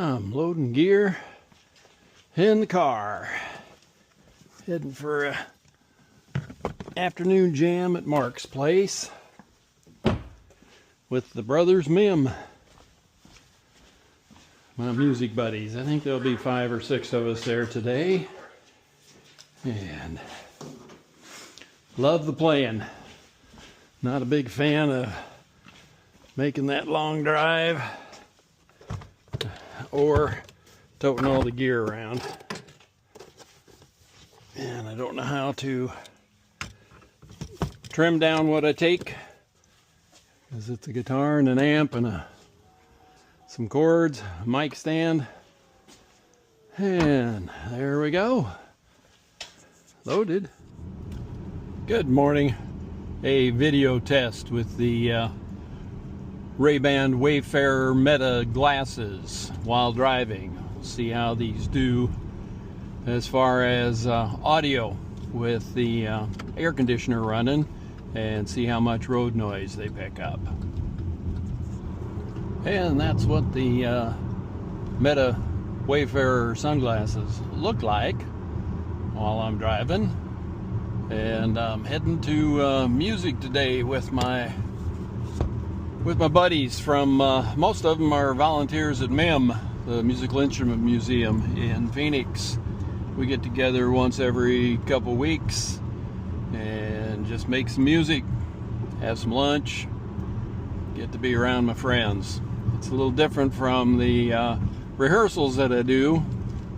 I'm loading gear in the car, heading for a afternoon jam at Mark's place with the brothers Mim, my music buddies. I think there'll be 5 or 6 of us there today, and love the playing. Not a big fan of making that long drive or toting all the gear around, and I don't know how to trim down what I take, because it's a guitar and an amp and some cords, a mic stand, and there we go, loaded. Good morning. A video test with the Ray-Ban Wayfarer Meta glasses while driving. We'll see how these do as far as audio with the air conditioner running, and see how much road noise they pick up. And that's what the Meta Wayfarer sunglasses look like while I'm driving. And I'm heading to music today with my buddies from, most of them are volunteers at MIM, the Musical Instrument Museum in Phoenix. We get together once every couple weeks and just make some music, have some lunch, get to be around my friends. It's a little different from the rehearsals that I do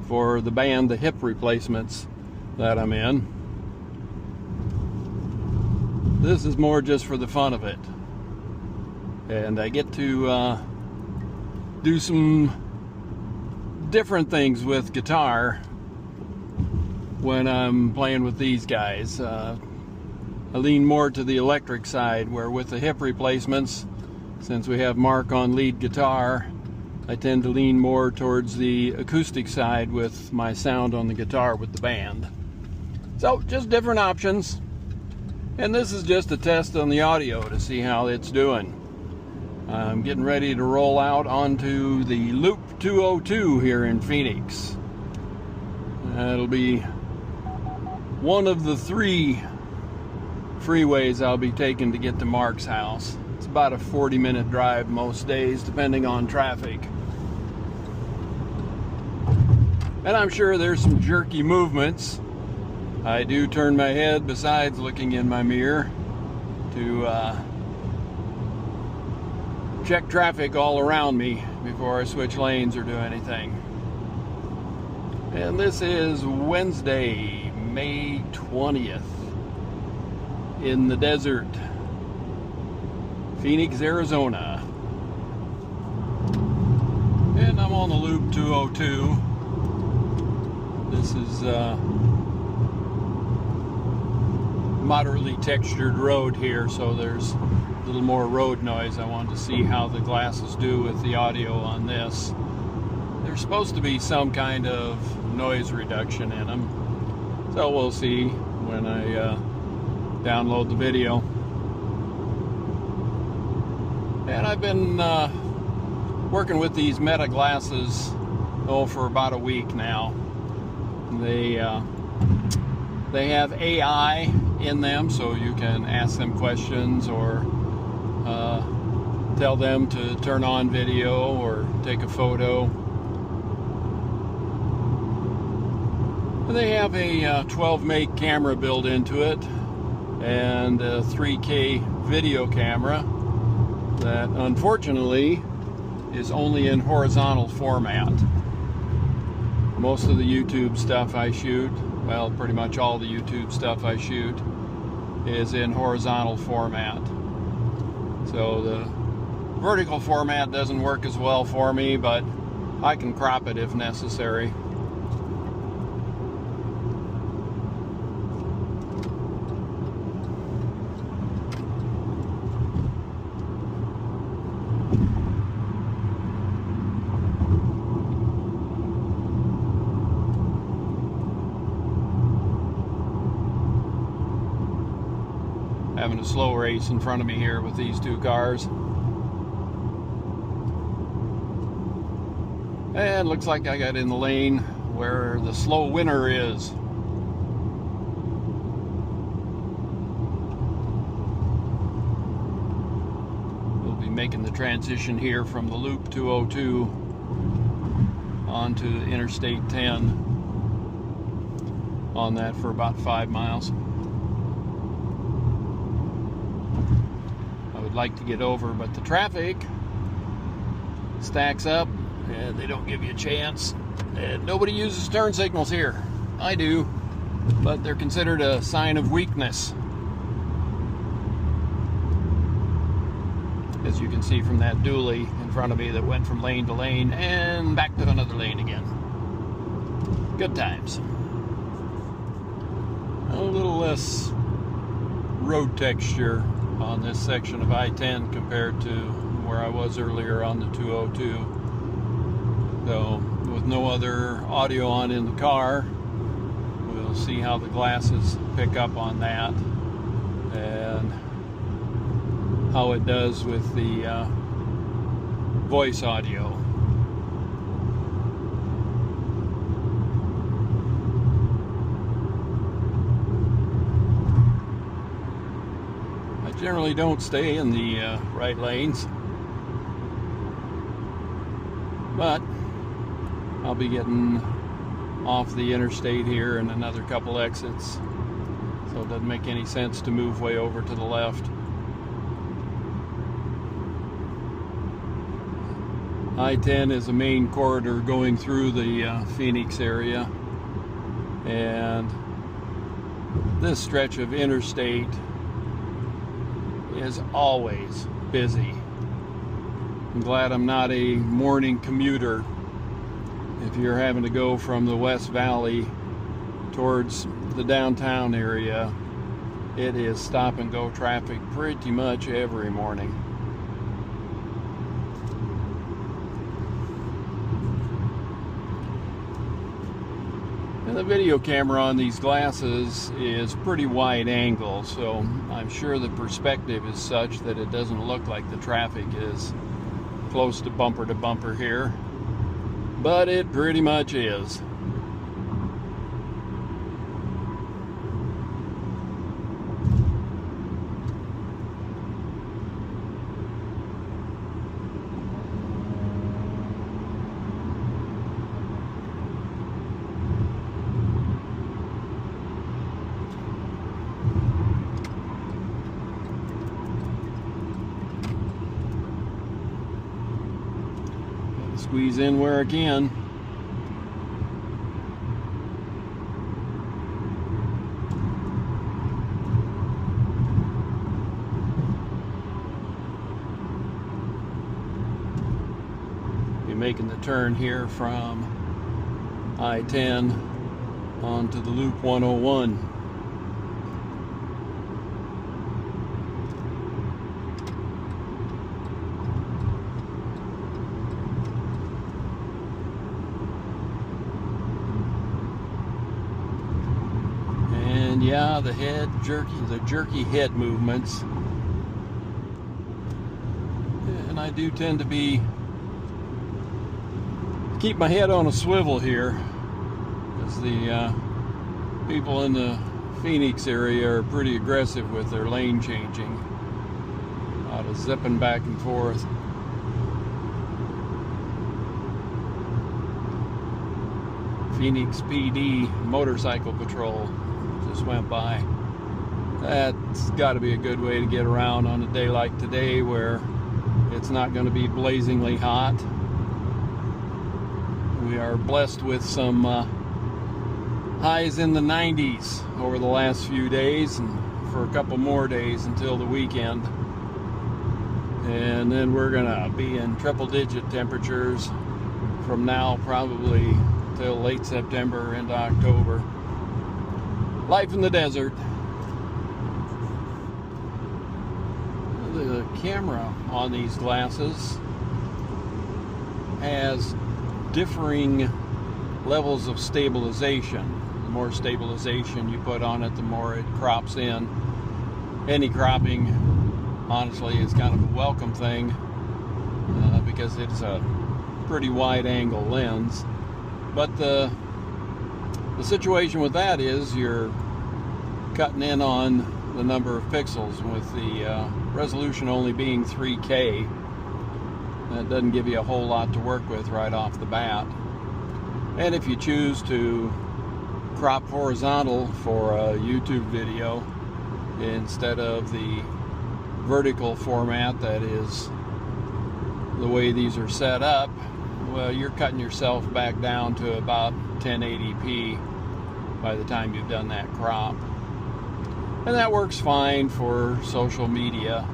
for the band, the hip replacements that I'm in. This is more just for the fun of it. And I get to do some different things with guitar when I'm playing with these guys. I lean more to the electric side, where with the hip replacements, since we have Mark on lead guitar, I tend to lean more towards the acoustic side with my sound on the guitar with the band. So just different options. And this is just a test on the audio to see how it's doing. I'm getting ready to roll out onto the Loop 202 here in Phoenix. That'll be one of the 3 freeways I'll be taking to get to Mark's house. It's about a 40-minute drive most days, depending on traffic. And I'm sure there's some jerky movements. I do turn my head besides looking in my mirror to check traffic all around me before I switch lanes or do anything. And this is Wednesday, May 20th in the desert, Phoenix, Arizona. And I'm on the Loop 202. This is moderately textured road here, so there's a little more road noise. I wanted to see how the glasses do with the audio on this. There's supposed to be some kind of noise reduction in them, so we'll see when I download the video. And I've been working with these Meta glasses for about a week now. They have AI in them, so you can ask them questions or tell them to turn on video or take a photo. And they have a 12 meg camera built into it and a 3K video camera that unfortunately is only in horizontal format. Most of the YouTube stuff I shoot, well, pretty much all the YouTube stuff I shoot is in horizontal format. So the vertical format doesn't work as well for me, but I can crop it if necessary. Having a slow race in front of me here with these 2 cars. And looks like I got in the lane where the slow winner is. We'll be making the transition here from the Loop 202 onto Interstate 10 on that for about 5 miles. I would like to get over, but the traffic stacks up and they don't give you a chance. And nobody uses turn signals here. I do, but they're considered a sign of weakness. As you can see from that dually in front of me that went from lane to lane and back to another lane again. Good times. A little less road texture on this section of I-10 compared to where I was earlier on the 202. So, with no other audio on in the car, we'll see how the glasses pick up on that and how it does with the voice audio. I generally don't stay in the right lanes, but I'll be getting off the interstate here in another couple exits, so it doesn't make any sense to move way over to the left. I-10 is a main corridor going through the Phoenix area, and this stretch of interstate is always busy. I'm glad I'm not a morning commuter. If you're having to go from the West Valley towards the downtown area, it is stop and go traffic pretty much every morning. And the video camera on these glasses is pretty wide angle, so I'm sure the perspective is such that it doesn't look like the traffic is close to bumper here, but it pretty much is. Squeeze in where I can. Be making the turn here from I-10 onto the Loop 101. Yeah, the jerky head movements, and I do tend to keep my head on a swivel here, because the people in the Phoenix area are pretty aggressive with their lane changing, a lot of zipping back and forth. Phoenix PD motorcycle patrol just went by. That's got to be a good way to get around on a day like today, where it's not going to be blazingly hot. We are blessed with some highs in the 90s over the last few days, and for a couple more days until the weekend. And then we're going to be in triple-digit temperatures from now probably till late September into October. Life in the desert. The camera on these glasses has differing levels of stabilization. The more stabilization you put on it, the more it crops in. Any cropping, honestly, is kind of a welcome thing, because it's a pretty wide angle lens. But the situation with that is you're cutting in on the number of pixels with the resolution only being 3K. That doesn't give you a whole lot to work with right off the bat. And if you choose to crop horizontal for a YouTube video instead of the vertical format that is the way these are set up, well, you're cutting yourself back down to about 1080p by the time you've done that crop. And that works fine for social media.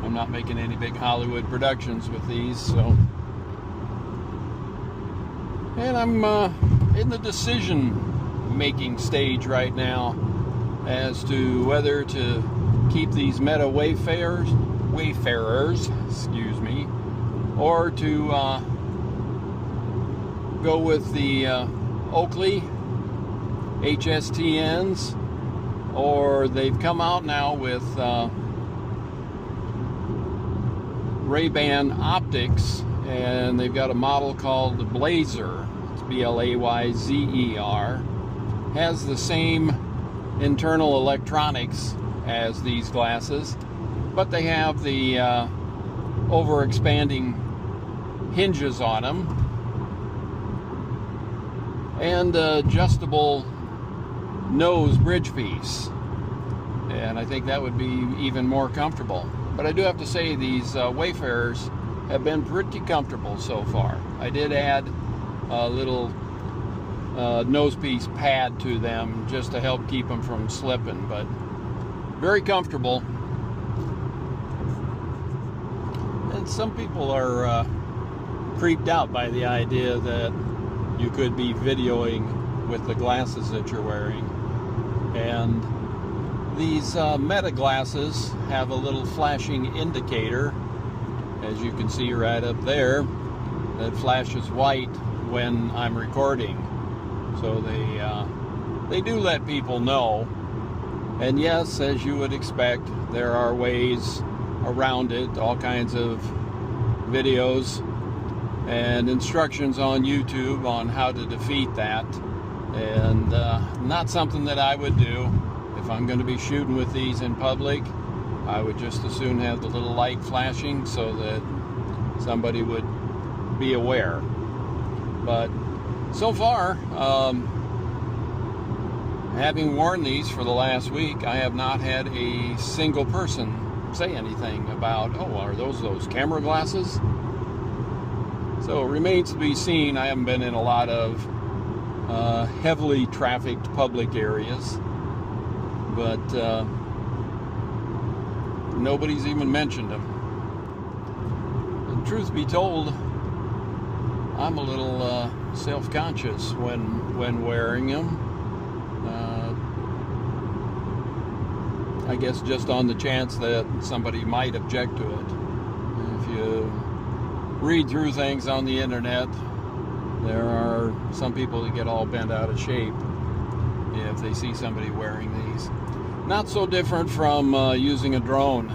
I'm not making any big Hollywood productions with these, so. And I'm in the decision-making stage right now as to whether to keep these Meta Wayfarers, excuse me, or to go with the Oakley HSTNs, or they've come out now with Ray-Ban optics, and they've got a model called the Blazer. It's B-L-A-Y-Z-E-R. Has the same internal electronics as these glasses, but they have the over-expanding hinges on them and adjustable nose bridge piece, and I think that would be even more comfortable. But I do have to say these Wayfarers have been pretty comfortable so far. I did add a little nose piece pad to them just to help keep them from slipping, but very comfortable. And some people are creeped out by the idea that you could be videoing with the glasses that you're wearing. And these Meta glasses have a little flashing indicator, as you can see right up there, that flashes white when I'm recording. So they do let people know. And yes, as you would expect, there are ways around it, all kinds of videos and instructions on YouTube on how to defeat that. And not something that I would do. If I'm going to be shooting with these in public, I would just as soon have the little light flashing so that somebody would be aware. But so far, having worn these for the last week, I have not had a single person say anything about, oh, are those camera glasses? So it remains to be seen. I haven't been in a lot of heavily trafficked public areas, but nobody's even mentioned them. And truth be told, I'm a little self-conscious when wearing them. I guess just on the chance that somebody might object to it. If you read through things on the internet, there are some people that get all bent out of shape if they see somebody wearing these. Not so different from using a drone.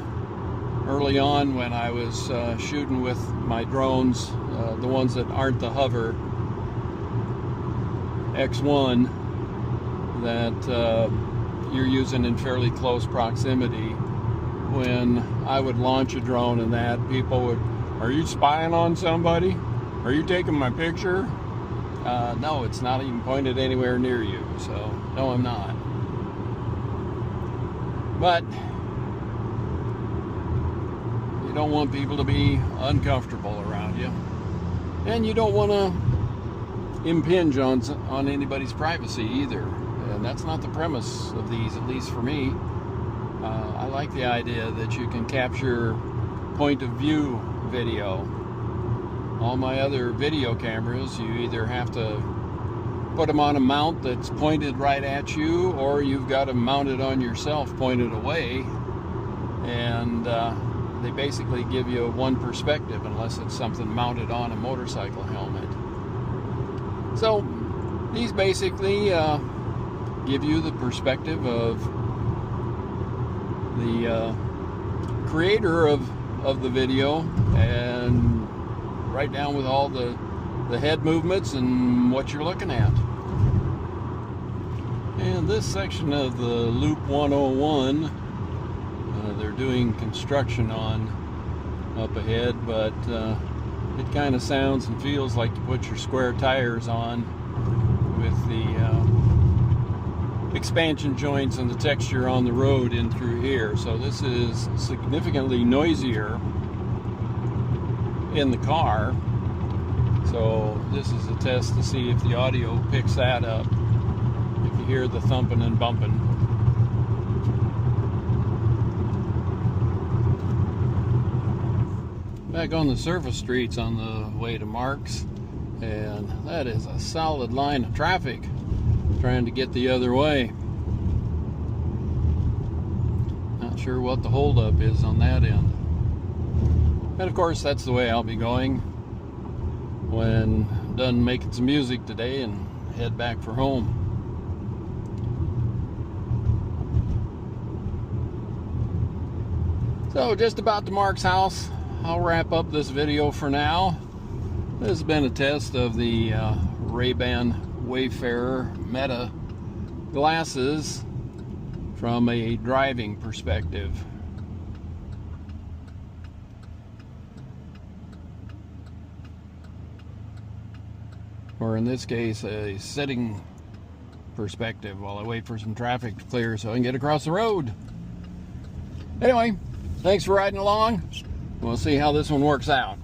Early on, when I was shooting with my drones, the ones that aren't the Hover X1 that you're using in fairly close proximity, when I would launch a drone and that, people would, are you spying on somebody? Are you taking my picture? No, it's not even pointed anywhere near you, so no, I'm not. But you don't want people to be uncomfortable around you, and you don't want to impinge on anybody's privacy either. And that's not the premise of these, at least for me. I like the idea that you can capture point of view video. All my other video cameras, you either have to put them on a mount that's pointed right at you, or you've got them mounted on yourself pointed away, and they basically give you one perspective unless it's something mounted on a motorcycle helmet. So these basically give you the perspective of the creator of the video, and right down with all the head movements and what you're looking at. And this section of the Loop 101, they're doing construction on up ahead, but it kind of sounds and feels like you put your square tires on with the expansion joints and the texture on the road in through here. So this is significantly noisier in the car. So this is a test to see if the audio picks that up, if you hear the thumping and bumping. Back on the surface streets on the way to Marks, and that is a solid line of traffic trying to get the other way. Not sure what the holdup is on that end. And of course, that's the way I'll be going when I'm done making some music today and head back for home. So just about to Mark's house. I'll wrap up this video for now. This has been a test of the Ray-Ban Wayfarer Meta glasses from a driving perspective. Or in this case, a sitting perspective while I wait for some traffic to clear so I can get across the road. Anyway, thanks for riding along. We'll see how this one works out.